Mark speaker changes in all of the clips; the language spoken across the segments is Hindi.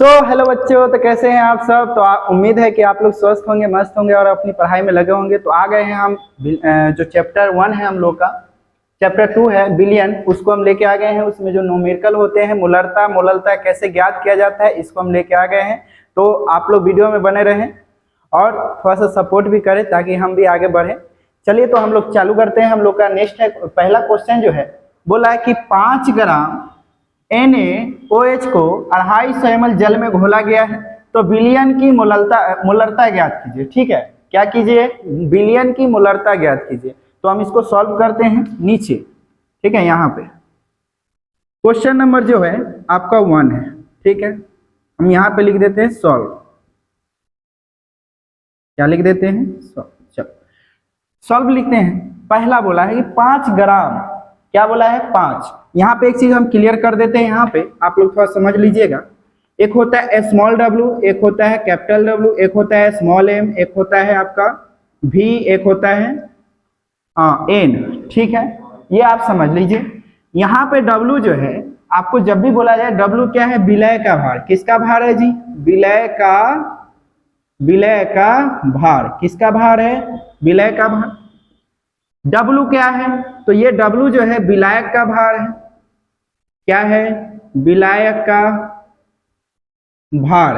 Speaker 1: हेलो बच्चों, तो कैसे हैं आप सब। तो उम्मीद है कि आप लोग स्वस्थ होंगे, मस्त होंगे और अपनी पढ़ाई में लगे होंगे। तो आ गए हैं हम जो चैप्टर 1 है हम लोग का, चैप्टर 2 है बिलियन, उसको हम लेके आ गए हैं। उसमें जो न्यूमेरिकल होते हैं, मूलरता कैसे ज्ञात किया जाता है, इसको हम लेके आ गए हैं। तो आप लोग वीडियो में बने रहें और थोड़ा सा सपोर्ट भी करें ताकि हम भी आगे बढ़ें। चलिए तो हम लोग चालू करते हैं। हम लोग का नेक्स्ट है, पहला क्वेश्चन जो है बोला है कि 5 ग्राम NaOH को 250 ml जल में घोला गया है, तो बिलियन की मूलरता ज्ञात कीजिए। ठीक है, क्या कीजिए, बिलियन की मूलरता ज्ञात कीजिए। तो हम इसको सॉल्व करते हैं नीचे। ठीक है, यहाँ पे क्वेश्चन नंबर जो है आपका 1 है। ठीक है, हम यहाँ पे लिख देते हैं सॉल्व। क्या लिख देते हैं, सॉल्व। चलो सॉल्व लिखते हैं। पहला बोला है कि 5 ग्राम, क्या बोला है 5। यहाँ पे एक चीज हम क्लियर कर देते हैं, यहाँ पे आप लोग थोड़ा समझ लीजिएगा। एक होता है स्मॉल w, एक होता है कैपिटल W, एक होता है स्मॉल m, एक होता है आपका v, एक होता है n। ठीक है, ये आप समझ लीजिए। यहाँ पे w जो है, आपको जब भी बोला जाए w क्या है, विलय का भार। किसका भार है जी, विलय का भार। किसका भार है, विलय का भार। W क्या है, तो ये W जो है विलायक का भार है। क्या है, विलायक का भार।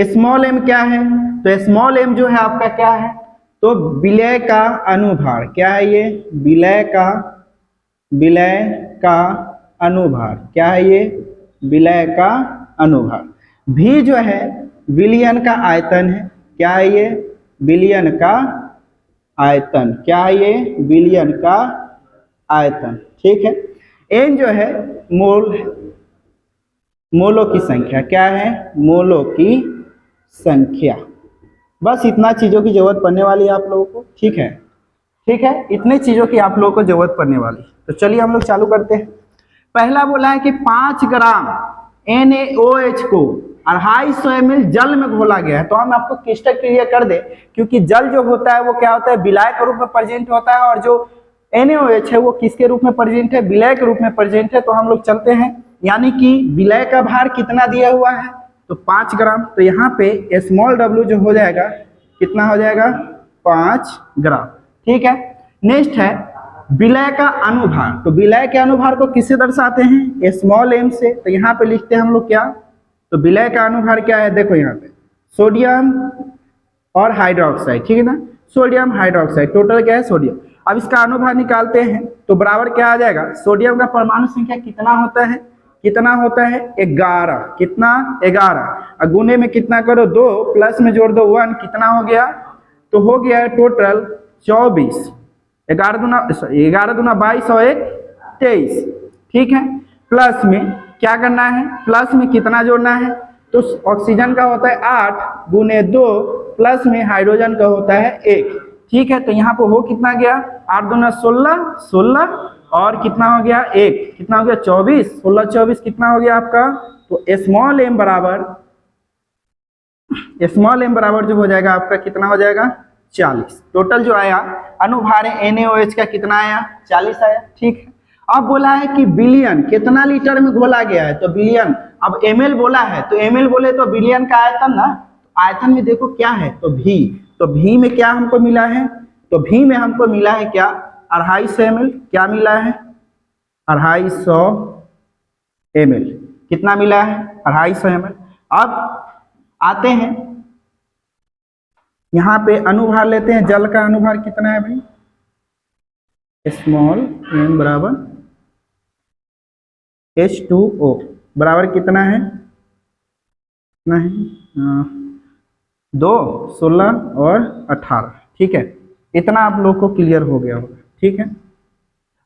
Speaker 1: स्मॉल m क्या है, तो स्मॉल m जो है आपका क्या है, तो विलय का अनुभार। क्या है ये, विलय का अनुभार। क्या है ये, विलय का अनुभार। V जो है विलयन का आयतन है। क्या है ये, विलयन का आयतन। क्या है ये, विलयन का आयतन। ठीक है, n जो है मोलों की संख्या। क्या है, मोलों की संख्या। बस इतना चीजों की जरूरत पड़ने वाली है आप लोगों को। ठीक है, ठीक है, इतने चीजों की आप लोगों को जरूरत पड़ने वाली। तो चलिए हम लोग चालू करते हैं। पहला बोला है कि 5 ग्राम NaOH को 250 ml जल में घोला गया है। तो हम आपको क्लिस्टर क्लियर कर दे, क्योंकि जल जो होता है वो क्या होता है, विलय के रूप में प्रेजेंट होता है, और जो NaOH है वो किसके रूप में प्रेजेंट है, विलय के रूप में प्रेजेंट है। तो हम लोग चलते हैं, यानी कि विलय का भार कितना दिया हुआ है, तो 5 ग्राम। तो यहाँ पे स्मॉल w जो हो जाएगा, कितना हो जाएगा, 5 ग्राम। ठीक है, नेक्स्ट है विलय का अनुभार। तो विलय के अनुभार को किससे दर्शाते हैं, स्मॉल m से। तो यहाँ पे लिखते हैं हम लोग क्या, तो विलय का अनुभार क्या है, देखो यहाँ पे सोडियम और हाइड्रोक्साइड। ठीक है ना, सोडियम हाइड्रोक्साइड, टोटल क्या है सोडियम। अब इसका अनुभार निकालते हैं तो बराबर क्या आ जाएगा, सोडियम का परमाणु संख्या कितना होता है, 11। कितना, 11। गुने में कितना करो, 2, प्लस में जोड़ दो 1, कितना हो गया, तो हो गया टोटल 24। 11 दूना 22 और 1 23। ठीक है, प्लस में क्या करना है, प्लस में कितना जोड़ना है, तो ऑक्सीजन का होता है 8 गुने 2, प्लस में हाइड्रोजन का होता है 1। ठीक है, तो यहाँ पर हो कितना गया, 8 दूना 16 और कितना हो गया 1, कितना हो गया 24। 16 24 कितना हो गया आपका, तो स्मॉल m बराबर जो हो जाएगा आपका, कितना हो जाएगा 40। टोटल जो आया अनुभार NaOH का कितना आया, 40 आया। ठीक है, अब बोला है कि बिलियन कितना लीटर में घोला गया है, तो बिलियन। अब ml बोला है, तो ml बोले तो बिलियन का आयतन ना, आयतन में देखो क्या है, तो v। तो v में क्या हमको मिला है, तो v में हमको मिला है क्या, 250 ml। क्या मिला है, 250 ml। कितना मिला है, 250 ml। अब आते हैं यहाँ पे अनुभार लेते हैं। जल का अनुभार कितना है भाई, स्मॉल m बराबर H2O बराबर कितना है, 2, 16 और 18। ठीक है, इतना आप लोग को क्लियर हो गया होगा। ठीक है,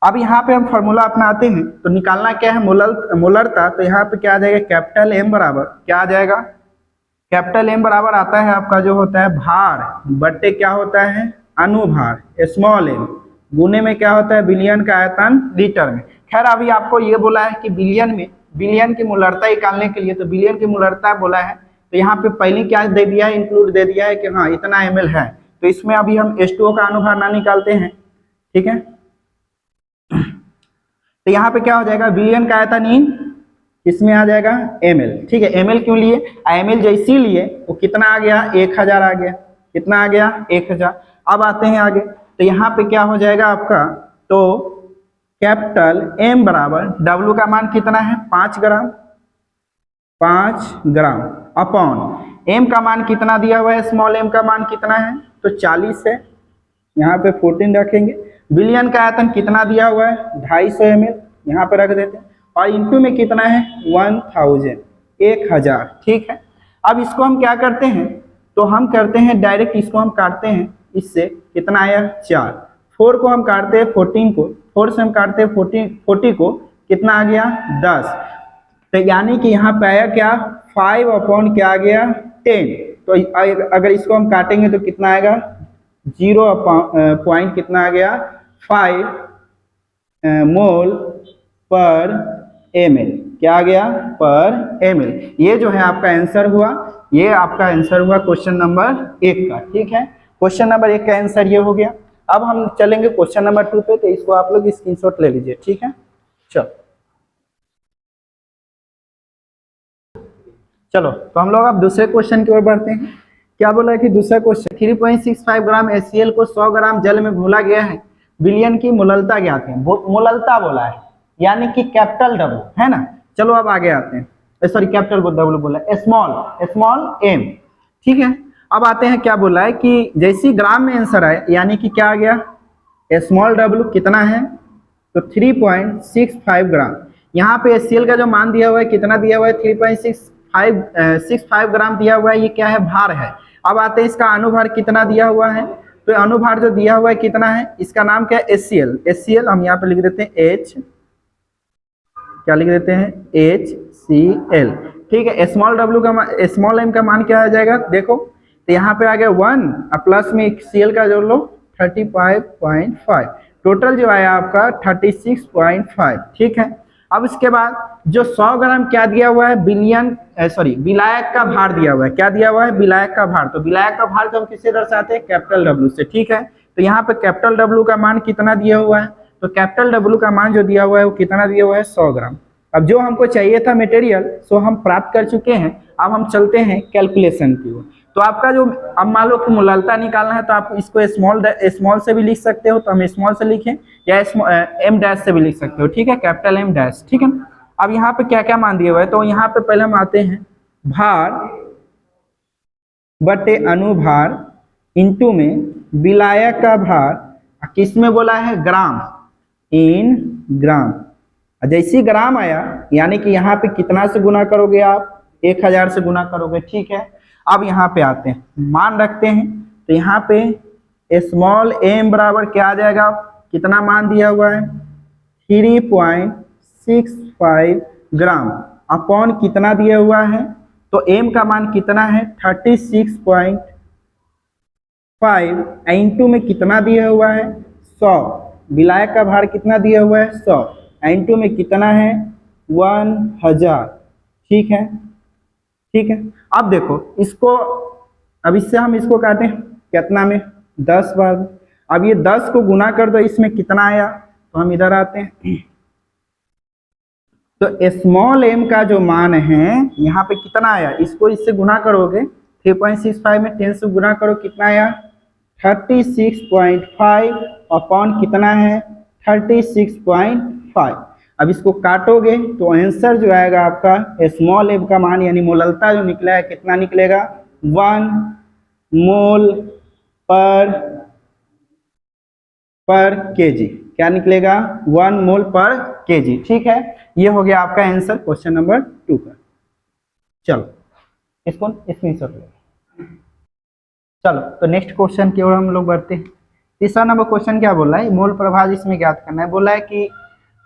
Speaker 1: अब यहाँ पे हम फॉर्मूला अपनाते हैं। तो निकालना क्या है, मूलरता। तो यहाँ पे क्या आ जाएगा, कैपिटल M बराबर क्या आ जाएगा, कैपिटल M बराबर आता है आपका जो होता है भार बट्टे क्या होता है, अनुभार, स्मॉल m गुने में क्या होता है, बिलियन का आयतन लीटर में। खैर अभी आपको ये बोला है कि बिलियन की मूलरता निकालने के लिए, तो बिलियन की मूलरता बोला है, तो यहाँ पे पहले क्या दे दिया है, इंक्लूड दे दिया है कि हाँ इतना ml है। तो इसमें अभी हम H2O का अनुभार ना निकालते हैं। ठीक है, तो यहाँ पे क्या हो जाएगा, बिलियन का आयतन इन इसमें आ जाएगा ml, ठीक है। ml क्यों लिए, ml जैसे लिए वो कितना आ गया, 1000 आ गया, कितना आ गया 1000। अब आते हैं आगे, तो यहाँ पे क्या हो जाएगा आपका, तो कैपिटल M बराबर W का मान कितना है 5 ग्राम, 5 ग्राम अपॉन M का मान कितना दिया हुआ है, स्मॉल m का मान कितना है, तो 40 है, यहाँ पे 14 रखेंगे। बिलियन का आयतन कितना दिया हुआ है 250 ml, यहाँ पे रख देते हैं, और इनटू में कितना है 1000, 1000, ठीक है। अब इसको हम क्या करते हैं, तो हम करते हैं डायरेक्ट इसको हम काटते हैं, इससे कितना आया 4, 4 को हम काटते हैं 14 को, 4 से हम काटते हैं 40 को, कितना आ गया 10, तो यानी कि यहाँ पे आया क्या 5 अपॉन क्या आ गया 10, तो अगर इसको हम काटेंगे तो कितना आएगा 0 पॉइंट कितना आ गया 5 मोल पर ml, क्या आ गया पर ml। ये जो है आपका आंसर हुआ, ये आपका आंसर हुआ क्वेश्चन नंबर 1 का, ठीक है। क्वेश्चन नंबर 1 का आंसर ये हो गया। अब हम चलेंगे क्वेश्चन नंबर 2 पे, तो इसको आप लोग स्क्रीनशॉट ले लीजिए, ठीक है। चलो तो हम लोग अब दूसरे क्वेश्चन की ओर बढ़ते हैं। क्या बोला है कि दूसरा क्वेश्चन 3.65 ग्राम HCl को 100 ग्राम जल में घोला गया है, विलयन की मोललता ज्ञात है। मोललता बोला है, यानी कि कैपिटल W है ना। चलो अब आगे आते हैं, सॉरी कैपिटल W बोला है, स्मॉल m, ठीक है। अब आते हैं, क्या बोला है कि जैसी ग्राम में आंसर आए, यानी कि क्या आ गया स्मॉल w कितना है, तो 3.65 ग्राम। यहाँ पे HCl का जो मान दिया हुआ है कितना दिया हुआ है 3.65 ग्राम दिया हुआ है, ये क्या है भार है। अब आते हैं इसका अनुभार कितना दिया हुआ है, तो अनुभार जो दिया हुआ है कितना है, इसका नाम क्या है HCl हम यहाँ पे लिख देते हैं H, क्या लिख देते हैं HCl, ठीक है। स्मॉल w का स्मॉल m का मान क्या आ जाएगा, देखो तो यहाँ पे आ गया 1 प्लस में Cl का जोड़ लो 35.5, टोटल जो आया आपका 36.5, ठीक है। अब इसके बाद जो 100 ग्राम क्या दिया हुआ है विलायक का भार दिया हुआ है, क्या दिया हुआ है विलायक का भार। तो विलायक का भार को हम किससे दर्शाते हैं कैपिटल W से, ठीक है। तो यहाँ पे कैपिटल W का मान कितना दिया हुआ है, तो कैपिटल W का मान जो दिया हुआ है वो कितना दिया हुआ है 100 ग्राम। अब जो हमको चाहिए था मटेरियल सो हम प्राप्त कर चुके हैं, अब हम चलते हैं कैलकुलेशन की ओर। तो आपका जो अब मान लो कि मोललता निकालना है, तो आप इसको स्मॉल से भी लिख सकते हो, तो हम स्मॉल से लिखें, या m डैश से भी लिख सकते हो, ठीक है, कैपिटल M डैश, ठीक है। अब यहाँ पे क्या क्या मान दिया हुआ है, तो यहाँ पे पहले हम आते हैं भार बटे अनुभार इंटू में विलायक का भार, किस में बोला है ग्राम, इन ग्राम। जैसी ग्राम आया यानी कि यहाँ पे कितना से गुना करोगे आप 1000 से गुना करोगे, ठीक है। अब यहाँ पे आते हैं मान रखते हैं, तो यहाँ पे स्मॉल m बराबर क्या आ जाएगा, कितना मान दिया हुआ है 3.65 ग्राम अपॉन कितना दिया हुआ है, तो m का मान कितना है 36.5 इंटू में कितना दिया हुआ है 100, विलायक का भार कितना दिया हुआ है 100 इंटू में कितना है 1000, ठीक है, ठीक है। अब देखो इसको, अब इससे हम इसको काटें कितना में 10 बार, अब ये 10 को गुना कर दो, इसमें कितना आया, तो हम इधर आते हैं, तो स्मॉल m का जो मान है यहाँ पे कितना आया, इसको इससे गुना करोगे 3.65 में 10 से गुना करो, कितना आया 36.5 अपॉन कितना है 36.5। अब इसको काटोगे तो आंसर जो आएगा आपका स्मॉल m का मान यानी मोललता जो निकला है कितना निकलेगा 1 मोल पर केजी, क्या निकलेगा 1 मोल पर केजी, ठीक है। ये हो गया आपका आंसर क्वेश्चन नंबर 2 का। चलो इसको स्क्रीनशॉट ले, चलो तो नेक्स्ट क्वेश्चन की ओर हम लोग बढ़ते हैं। तीसरा नंबर क्वेश्चन क्या बोला है, मोल प्रभाव इसमें ज्ञात करना है। बोला है कि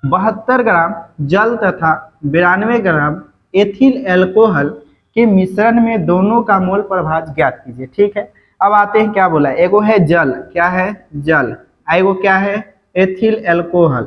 Speaker 1: 72 ग्राम जल तथा 92 ग्राम एथिल एल्कोहल के मिश्रण में दोनों का मोल प्रभाव ज्ञात कीजिए, ठीक है। अब आते हैं क्या बोला है, एगो है जल, क्या है जल, एगो क्या है एथिल एल्कोहल,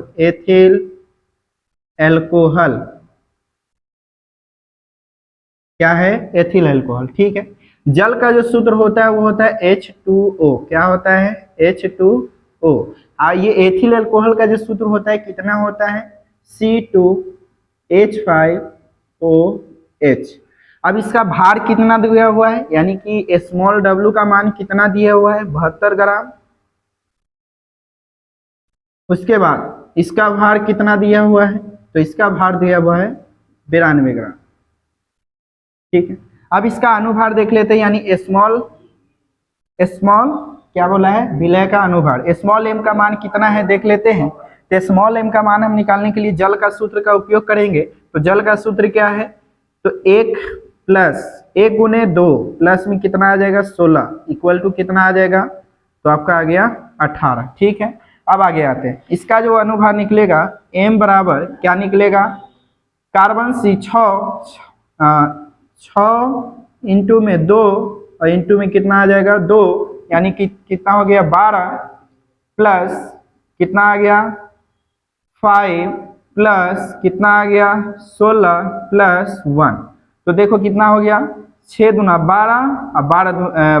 Speaker 1: क्या है एथिल एल्कोहल, ठीक है। जल का जो सूत्र होता है वो होता है H2O, क्या होता है H2O। ये एथिल अल्कोहल का जो सूत्र होता है कितना होता है C2H5 OH। अब इसका भार कितना दिया हुआ है, यानी कि स्मॉल w का मान कितना दिया हुआ है, 72 ग्राम। उसके बाद इसका भार कितना दिया हुआ है, तो इसका भार दिया हुआ है 92 ग्राम। ठीक है, अब इसका अनुभार देख लेते हैं, यानी स्मॉल क्या बोला है, विलय का अनुभार। स्मॉल m का मान कितना है देख लेते हैं। तो स्मॉल m का मान हम निकालने के लिए जल का सूत्र का उपयोग करेंगे। तो जल का सूत्र क्या है, तो 1 प्लस 1 गुने 2 प्लस में कितना आ जाएगा 16 इक्वल टू कितना आ जाएगा, तो आपका आ गया 18। ठीक है, अब आगे आते हैं। इसका जो अनुभार निकलेगा m बराबर क्या निकलेगा, कार्बन सी 6 इंटू में 2 और इंटू में कितना आ जाएगा 2, यानी कि कितना हो गया 12 प्लस कितना आ गया 5 प्लस कितना आ गया 16 प्लस 1। तो देखो कितना हो गया 6 दूना 12 और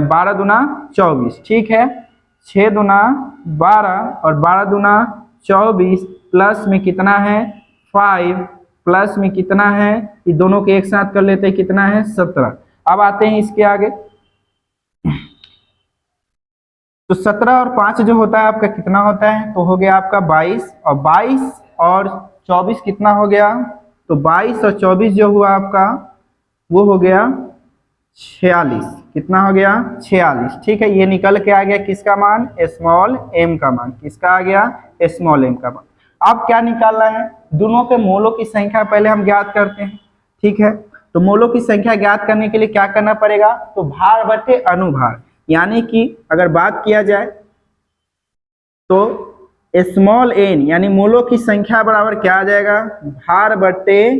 Speaker 1: 12 दूना 24। ठीक है, 6 दूना 12 और 12 दूना 24 प्लस में कितना है 5 प्लस में कितना है, ये दोनों के एक साथ कर लेते हैं, कितना है 17। अब आते हैं इसके आगे। तो 17 और 5 जो होता है आपका कितना होता है, तो हो गया आपका 22 और 22 और 24 कितना हो गया, तो 22 और 24 जो हुआ आपका वो हो गया 46। कितना हो गया 46। ठीक है, ये निकल के आ गया किसका मान, स्मॉल m का मान। किसका आ गया, स्मॉल m का मान। अब क्या निकालना है, दोनों के मोलों की संख्या पहले हम ज्ञात करते हैं। ठीक है, तो मोलों की संख्या ज्ञात करने के लिए क्या करना पड़ेगा, तो भार बटे अनुभार, यानी कि अगर बात किया जाए तो स्मॉल n यानी मोलों की संख्या बराबर क्या आ जाएगा, भार बटे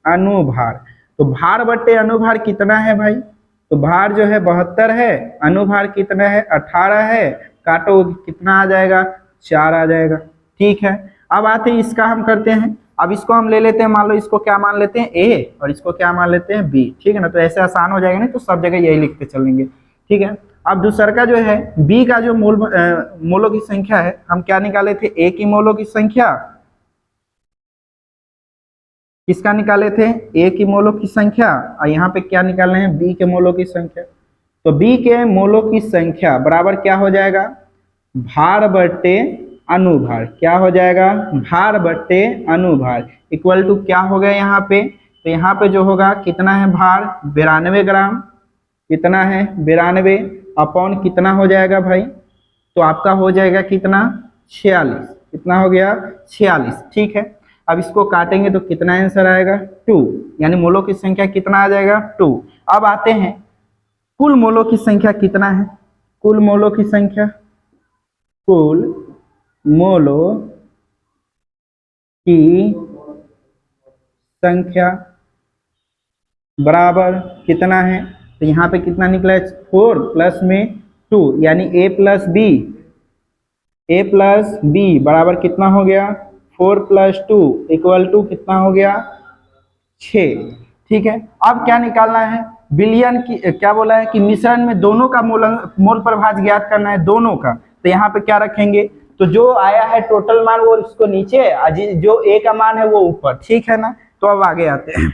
Speaker 1: अनुभार। तो भार बटे अनुभार कितना है भाई, तो भार जो है 72 है, अनुभार कितना है 18 है, काटो कितना आ जाएगा 4 आ जाएगा। ठीक है, अब आते हैं इसका हम करते हैं। अब इसको हम ले लेते हैं, मान लो इसको क्या मान लेते हैं A और इसको क्या मान लेते हैं B। ठीक है ना, तो ऐसे आसान हो जाएगा, नहीं तो सब जगह यही लिखते चलेंगे। ठीक है, अब दूसर का जो है B का जो मोलों की संख्या है, हम क्या निकाले थे, A की मोलों की संख्या, किसका निकाले थे, A की मोलों की संख्या, और यहाँ पे क्या निकालना है B के मोलों की संख्या। तो B के मोलों की संख्या बराबर क्या हो जाएगा, भार बटे अनुभार। क्या हो जाएगा, भार बटे अनुभार इक्वल टू क्या हो गया यहाँ पे, तो यहाँ पे जो होगा कितना है भार 92 ग्राम, कितना है 92 अपॉन कितना हो जाएगा भाई, तो आपका हो जाएगा कितना 46। कितना हो गया 46। ठीक है, अब इसको काटेंगे तो कितना आंसर आएगा 2, यानी मोलों की संख्या कितना आ जाएगा 2। अब आते हैं कुल मोलों की संख्या कितना है, कुल मोलों की संख्या, कुल मोलों की संख्या बराबर कितना है, तो यहाँ पे कितना निकला है 4 प्लस में 2, यानी A प्लस B बराबर कितना हो गया 4 प्लस 2 इक्वल टू कितना हो गया 6। ठीक है, अब क्या निकालना है, विलयन की क्या बोला है कि मिश्रण में दोनों का मोल प्रभाज ज्ञात करना है, दोनों का। तो यहाँ पे क्या रखेंगे, तो जो आया है टोटल मान वो इसको नीचे, जो A का मान है वो ऊपर। ठीक है ना, तो अब आगे आते हैं।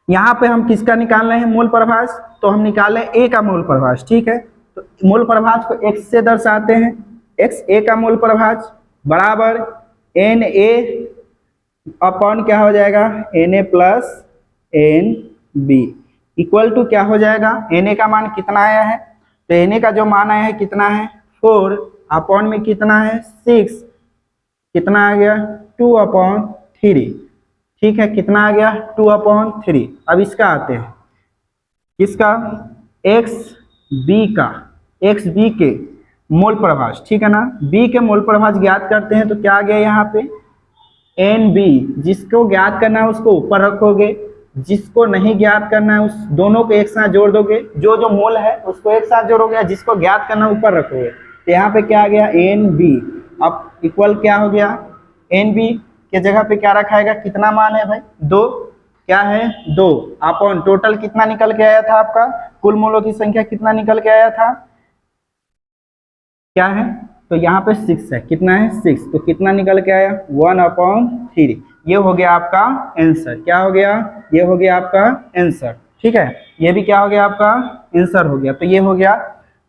Speaker 1: यहाँ पे हम किसका निकाल रहे हैं मोल प्रभाज, तो हम निकाल रहे हैं A का मोल प्रभाज। ठीक है, तो मोल प्रभाज को x से दर्शाते हैं, x A का मोल प्रभाज बराबर Na अपॉन क्या हो जाएगा Na plus Nb equal to क्या हो जाएगा, Na का मान कितना आया है, तो Na का जो मान आया है कितना है 4 अपॉन में कितना है 6, कितना आ गया 2/3। ठीक है, कितना आ गया 2/3। अब इसका आते हैं, किसका XB के मोल प्रभाज। ठीक है ना, B के मोल प्रभाज ज्ञात करते हैं, तो क्या आ गया यहाँ पे NB, जिसको ज्ञात करना है उसको ऊपर रखोगे, जिसको नहीं ज्ञात करना है उस दोनों को एक साथ जोड़ दोगे, जो मोल है उसको एक साथ जोड़ोगे, जिसको ज्ञात करना ऊपर रखोगे। तो यहाँ पे क्या आ गया NB, अब इक्वल क्या हो गया NB के जगह पे क्या रखाएगा, कितना मान है भाई 2, क्या है 2 अपॉन टोटल कितना निकल के आया था आपका, कुल मोलों की संख्या कितना निकल के आया था, क्या है, तो यहाँ पे 6 है, कितना है 6, तो कितना निकल के आया 1/3। ये हो गया आपका आंसर। क्या हो गया? ये हो गया आपका आंसर। ठीक है, ये भी क्या हो गया? आपका आंसर हो गया। तो ये हो गया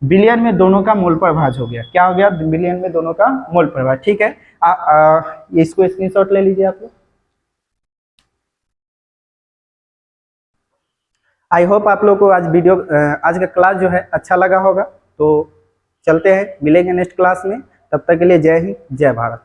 Speaker 1: बिलियन में दोनों का मोल प्रभाज हो गया। क्या हो गया? बिलियन में दोनों का मोल प्रभाज। ठीक है, इसको स्क्रीनशॉट ले लीजिए आप लोग। आई होप आप लोग को आज वीडियो आज का क्लास जो है अच्छा लगा होगा। तो चलते हैं, मिलेंगे नेक्स्ट क्लास में। तब तक के लिए जय हिंद, जय भारत।